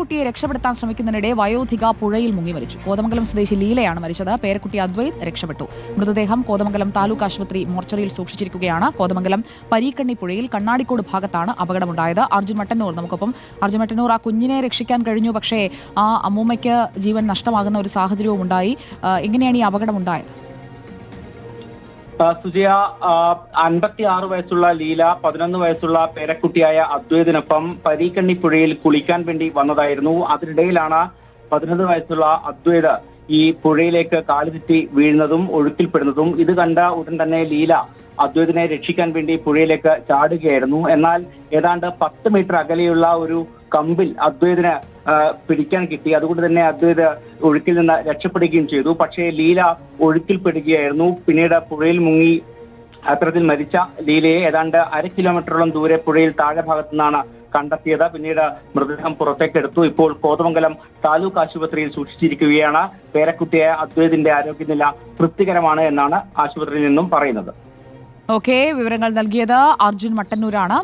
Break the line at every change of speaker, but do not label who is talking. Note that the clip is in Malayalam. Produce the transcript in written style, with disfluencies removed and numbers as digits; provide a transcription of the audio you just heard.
പേരക്കുട്ടിയെ രക്ഷപ്പെടുത്താൻ ശ്രമിക്കുന്നതിനിടെ വയോധിക പുഴയിൽ മുങ്ങി മരിച്ചു. കോതമംഗലം സ്വദേശി ലീലയാണ് മരിച്ചത്. പേരക്കുട്ടി അദ്വൈത് രക്ഷപ്പെട്ടു. മൃതദേഹം കോതമംഗലം താലൂക്ക് ആശുപത്രി മോർച്ചറിയിൽ സൂക്ഷിച്ചിരിക്കുകയാണ്. കോതമംഗലം പരീക്കണ്ണി പുഴയിൽ കണ്ണാടിക്കോട് ഭാഗത്താണ് അപകടമുണ്ടായത്. അർജുൻ മട്ടന്നൂർ നമുക്കൊപ്പം. അർജുൻ മട്ടന്നൂർ, ആ കുഞ്ഞിനെ രക്ഷിക്കാൻ കഴിഞ്ഞു, പക്ഷേ ആ അമ്മൂമ്മയ്ക്ക് ജീവൻ നഷ്ടമാകുന്ന ഒരു സാഹചര്യവും ഉണ്ടായി. എങ്ങനെയാണ് ഈ അപകടമുണ്ടായത്?
സുജയ, 56 വയസ്സുള്ള ലീല 11 വയസ്സുള്ള പേരക്കുട്ടിയായ അദ്വൈതിനൊപ്പം പരീക്കണ്ണി പുഴയിൽ കുളിക്കാൻ വേണ്ടി വന്നതായിരുന്നു. അതിനിടയിലാണ് 11 വയസ്സുള്ള അദ്വൈത് ഈ പുഴയിലേക്ക് കാലുതെറ്റി വീഴുന്നതും ഒഴുക്കിൽപ്പെടുന്നതും. ഇത് കണ്ട ഉടൻ തന്നെ ലീല അദ്വൈതിനെ രക്ഷിക്കാൻ വേണ്ടി പുഴയിലേക്ക് ചാടുകയായിരുന്നു. എന്നാൽ ഏതാണ്ട് 10 മീറ്റർ അകലെയുള്ള ഒരു കമ്പിൽ അദ്വൈതിന് പിടിക്കാൻ കിട്ടി. അതുകൊണ്ട് തന്നെ അദ്വൈത് ഒഴുക്കിൽ നിന്ന് രക്ഷപ്പെടുകയും ചെയ്തു. പക്ഷേ ലീല ഒഴുക്കിൽപ്പെടുകയായിരുന്നു. പിന്നീട് പുഴയിൽ മുങ്ങി അത്തരത്തിൽ മരിച്ച ലീലയെ ഏതാണ്ട് 1/2 കിലോമീറ്ററോളം ദൂരെ പുഴയിൽ താഴെ ഭാഗത്തു നിന്നാണ് കണ്ടെത്തിയത്. പിന്നീട് മൃതദേഹം പുറത്തേക്കെടുത്തു. ഇപ്പോൾ കോതമംഗലം താലൂക്ക് ആശുപത്രിയിൽ സൂക്ഷിച്ചിരിക്കുകയാണ്. പേരക്കുട്ടിയായ അദ്വൈതിന്റെ ആരോഗ്യനില തൃപ്തികരമാണ് എന്നാണ് ആശുപത്രിയിൽ നിന്നും പറയുന്നത്.
ഓക്കെ, വിവരങ്ങൾ നൽകിയത് അർജുൻ മട്ടന്നൂരാണ്.